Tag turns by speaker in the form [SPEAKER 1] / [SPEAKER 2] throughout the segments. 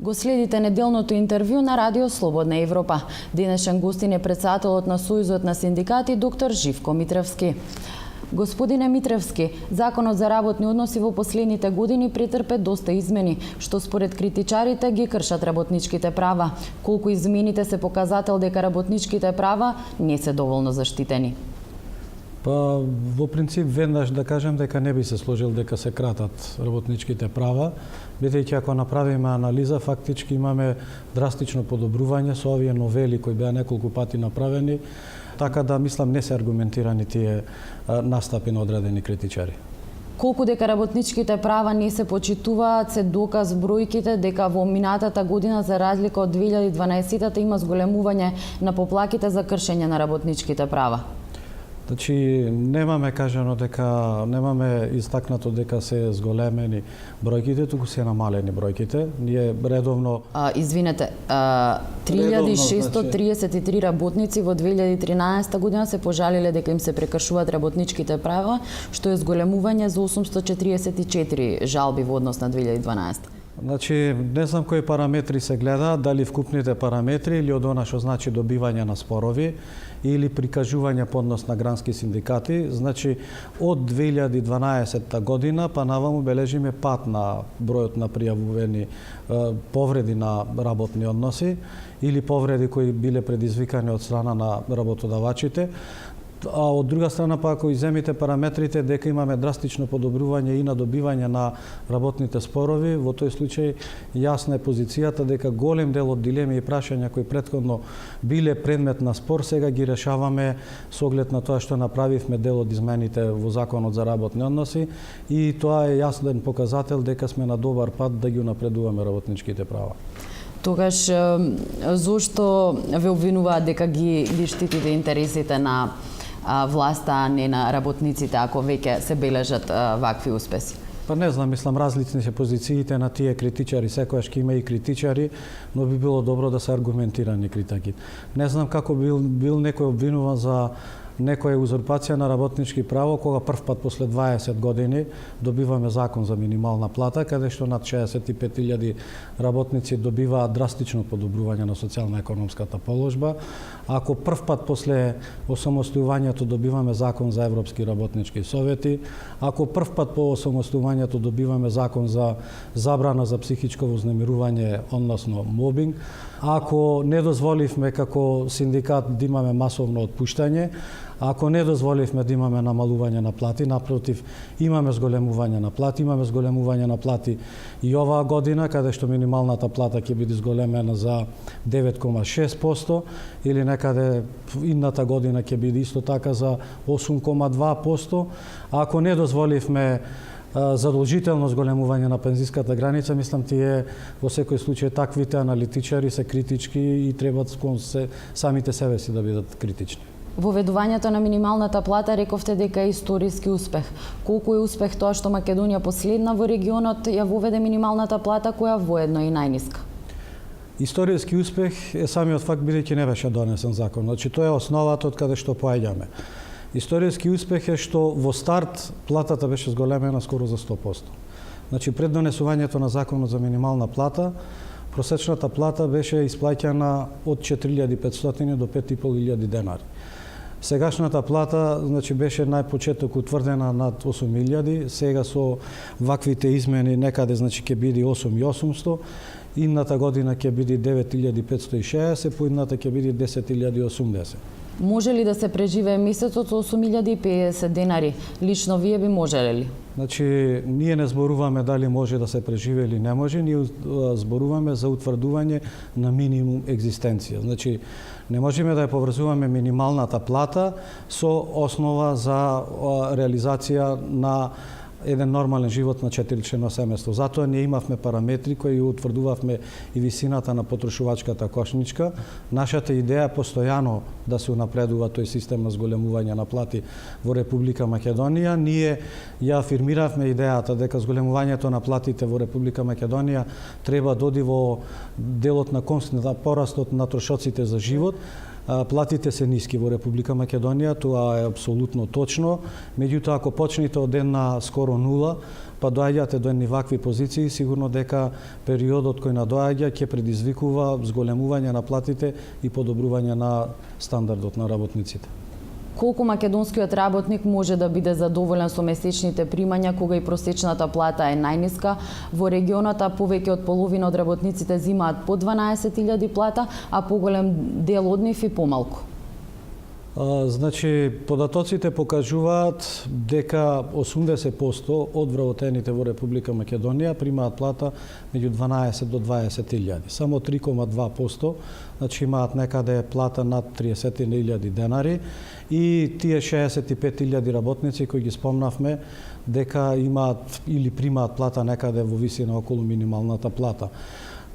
[SPEAKER 1] Го следите неделното интервју на Радио Слободна Европа. Денешен гостин е председателот на Сојузот на синдикати доктор Живко Митревски. Господине Митревски, Законот за работни односи во последните години претрпе доста измени, што според критичарите ги кршат работничките права. Колку измените се показател дека работничките права не се доволно заштитени?
[SPEAKER 2] Па, во принцип, веднаш да кажем дека не би се сложил дека се кратат работничките права, бидејќи ако направиме анализа, фактички имаме драстично подобрување со овие новели кои беа неколку пати направени, така да мислам не се аргументирани тие настапи на одредени критичари.
[SPEAKER 1] Колку дека работничките права не се почитуваат, се доказ бројките дека во минатата година, за разлика од 2012-та, има зголемување на поплаките за кршење на работничките права.
[SPEAKER 2] Значи, немаме кажано дека, немаме истакнато дека се зголемени бројките, туку се намалени бројките. Ние редовно...
[SPEAKER 1] Извинете, 3633 работници во 2013 година се пожалиле дека им се прекршуваат работничките права, што е зголемување за 844 жалби во однос на 2012.
[SPEAKER 2] Значи, не знам кои параметри се гледаат, дали вкупните параметри или од она што значи добивање на спорови или прикажување поднос на грански синдикати. Значи, од 2012 година па наваму бележиме пат на бројот на пријавувани повреди на работни односи или повреди кои биле предизвикани од страна на работодавачите. А од друга страна, па ако иземите параметрите дека имаме драстично подобрување и на добивање на работните спорови, во тој случај јасна е позицијата дека голем дел од дилеми и прашања кои претходно биле предмет на спор, сега ги решаваме со оглед на тоа што направивме дел од измените во Законот за работни односи и тоа е јасен показател дека сме на добар пат да ги унапредуваме работничките права.
[SPEAKER 1] Тогаш, зошто ве обвинуваат дека ги штитите интересите на власта, а не на работниците, ако веќе се бележат вакви успеси?
[SPEAKER 2] Па не знам, мислам, различни се позициите на тие критичари, секојаш ќе има и критичари, но би било добро да се аргументирани критики. Не знам како бил некој обвинуван за некоја узурпација на работнички право, кога првпат после 20 години добиваме закон за минимална плата, каде што над 65.000 работници добиваат драстично подобрување на социјално-економската положба. Ако првпат после осамостојувањето добиваме закон за европски работнички совети, ако првпат по осамостојувањето добиваме закон за забрана за психичко вознемирување, односно мобинг, ако не дозволивме како синдикат да имаме масовно отпуштање, ако не дозволивме да имаме намалување на плати, напротив, имаме зголемување на плати, и оваа година, каде што минималната плата ќе биде зголемена за 9,6% или некаде идната година ќе биде исто така за 8,2%. Ако не дозволивме задолжително зголемување на пензиската граница, мислам тие во секој случај таквите аналитичари се критички и треба самите себе си да бидат критични.
[SPEAKER 1] Воведувањето на минималната плата рековте дека е историски успех. Колку е успех тоа што Македонија последна во регионот ја воведе минималната плата, која воедно е и најниска?
[SPEAKER 2] Историски успех е самиот факт бидејќи не беше донесен закон. Значи тоа е основата од каде што поаѓаме. Историски успех е што во старт платата беше зголемена скоро за 100%. Значи пред донесувањето на законот за минимална плата, просечната плата беше исплаќана од 4.500 до 5.500 денари. Сегашната плата, значи, беше најпочеток утврдена над 8.000, сега со ваквите измени некаде, значи, ќе биде 8.800, идната година ќе биде 9.560, поидната ќе биде 10.080.
[SPEAKER 1] Може ли да се преживее месецот со 8.050 денари? Лично вие би можеле ли?
[SPEAKER 2] Значи, ние не зборуваме дали може да се преживее или не може, ние зборуваме за утврдување на минимум екзистенција. Значи, не можеме да ја поврзуваме минималната плата со основа за реализација на еден нормален живот на 4-члено семејство. Затоа ние имавме параметри кои утврдувавме и висината на потрошувачката кошничка. Нашата идеја е постојано да се унапредува тој систем на зголемување на плати во Република Македонија. Ние ја афирмиравме идејата дека зголемувањето на платите во Република Македонија треба да оди во делот на порастот на трошоците за живот, платите се ниски во Република Македонија, тоа е апсолутно точно. Меѓутоа, ако почнете од една скоро нула, па доаѓате до едни вакви позиции, сигурно дека периодот кој надоаѓа ќе предизвикува зголемување на платите и подобрување на стандардот на работниците.
[SPEAKER 1] Колку македонскиот работник може да биде задоволен со месечните примања кога и просечната плата е најниска? Во регионот повеќе од половина од работниците земаат по 12.000 плата, а поголем дел од нив и помалку.
[SPEAKER 2] Значи, податоците покажуваат дека 80% од вработените во Република Македонија примаат плата меѓу 12 до 20.000. Само 3,2% значи имаат некаде плата над 30.000 денари и тие 65.000 работници кои ги спомнавме дека имаат или примаат плата некаде во висина околу минималната плата.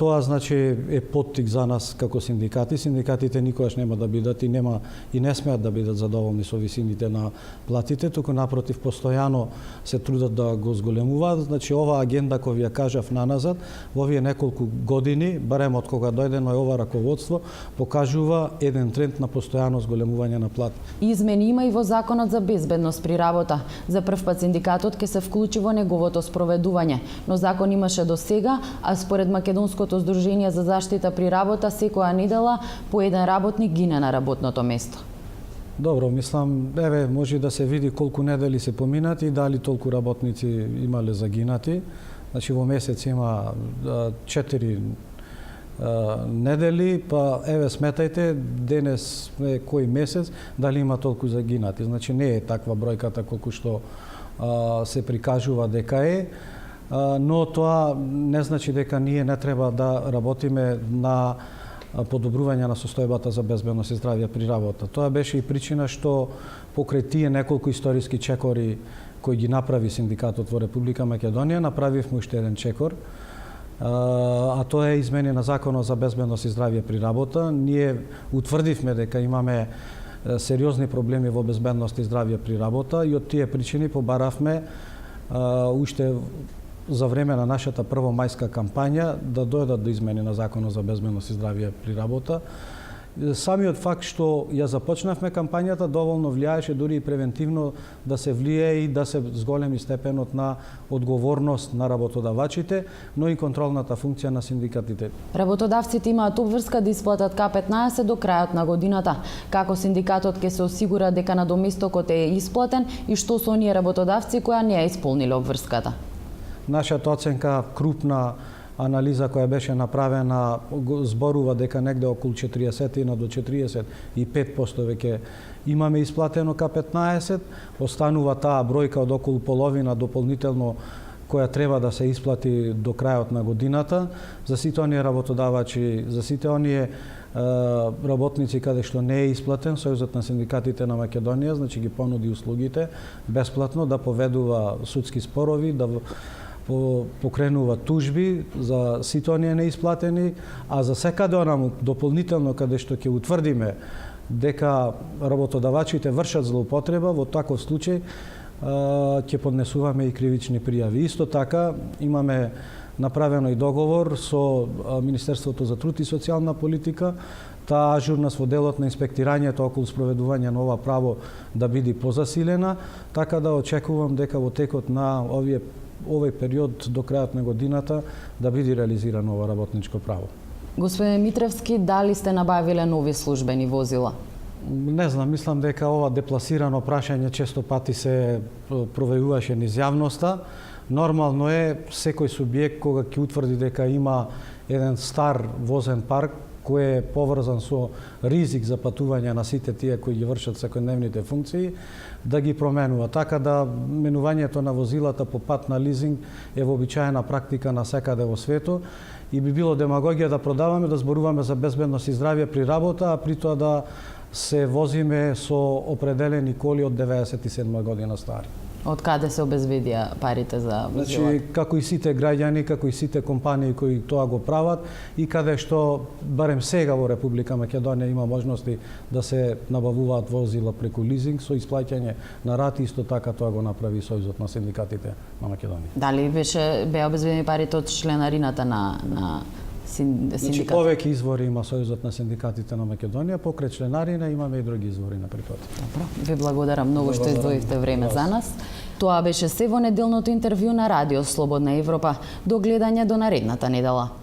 [SPEAKER 2] Тоа значи е поттик за нас како синдикати. Синдикатите никогаш нема да бидат и не смеат да бидат задоволни со висините на платите, туку напротив постојано се трудат да го зголемуваат. Значи оваа агенда која ви ја кажав наназад, во овие неколку години, барем од кога дојдено е ова раководство, покажува еден тренд на постојано зголемување на плати.
[SPEAKER 1] Измени има и во Законот за безбедност при работа. За прв пат синдикатот ќе се вклучи во неговото спроведување, но закон имаше до сега, а според Македонското Сдружение за заштита при работа секоја недела по еден работник гине на работното место.
[SPEAKER 2] Добро, мислам, може да се види колку недели се поминати и дали толку работници имале загинати. Значи во месец има 4 недели, па сметајте денес кој месец дали има толку загинати. Значи не е таква бројката колку што се прикажува дека е. Но тоа не значи дека ние не треба да работиме на подобрување на состојбата за безбедност и здравје при работа. Тоа беше и причина што покрај тие неколку историски чекори кои ги направи синдикатот во Република Македонија, направивме уште еден чекор, а тоа е измени на Законот за безбедност и здравје при работа. Ние утврдивме дека имаме сериозни проблеми во безбедност и здравје при работа и од тие причини побаравме уште за време на нашата првомајска кампања да дојдат до измени на Законот за безбедност и здравје при работа. Самиот факт што ја започнавме кампањата доволно влијаеше дури и превентивно да се влие и да се зголеми степенот на одговорност на работодавачите, но и контролната функција на синдикатите.
[SPEAKER 1] Работодавците имаат обврска да исплатат К15 до крајот на годината. Како синдикатот ќе се осигура дека надоместокот е исплатен и што со оние работодавци кои не ја исполниле обврската?
[SPEAKER 2] Нашата оценка, крупна анализа која беше направена, зборува дека негде околу 40 до 45% веќе имаме исплатено К15, останува таа бројка од околу половина дополнително која треба да се исплати до крајот на годината за сите оние работодавачи, за сите оние работници каде што не е исплатен. Сојузот на синдикатите на Македонија значи ги понуди услугите бесплатно да поведува судски спорови, да покренува тужби за сите оние неисплатени, а за секаде онаму дополнително каде што ќе утврдиме дека работодавачите вршат злоупотреба, во таков случај ќе поднесуваме и кривични пријави. Исто така имаме направено и договор со Министерството за труд и социјална политика, таа ажурност во делот на инспектирањето околу спроведување на ова право да биде позасилена, така да очекувам дека во текот на овој период до крајот на годината да биде реализирано ова работничко право.
[SPEAKER 1] Господин Митревски, дали сте набавиле нови службени возила?
[SPEAKER 2] Не знам, мислам дека ова депласирано прашање често пати се провејуваше низ јавноста. Нормално е секој субјект кога ќе утврди дека има еден стар возен парк кој е поврзан со ризик за патување на сите тие кои ги вршат секојдневните функции, да ги променува. Така да менувањето на возилата по пат на лизинг е вообичаена практика на секаде во светот и би било демагогија да продаваме, да зборуваме за безбедност и здравје при работа, а при тоа да се возиме со определени коли од 97 година стари.
[SPEAKER 1] Од каде се обезбедија парите за возила?
[SPEAKER 2] Значи, како и сите граѓани, како и сите компании кои тоа го прават и каде што барем сега во Република Македонија има можности да се набавуваат возила преку лизинг со исплаќање на рати, исто така тоа го направи Сојузот на синдикатите на Македонија.
[SPEAKER 1] Дали беа обезбедени парите од членарината на
[SPEAKER 2] Значи,
[SPEAKER 1] синдикат?
[SPEAKER 2] повеќе извори има Сојузот на синдикатите на Македонија, покрај членарина имаме и други извори на припати.
[SPEAKER 1] Добро, ви благодарам многу што
[SPEAKER 2] Благодарам.
[SPEAKER 1] издвоивте време за нас. Тоа беше се во неделното интервју на Радио Слободна Европа. До гледање до наредната недела.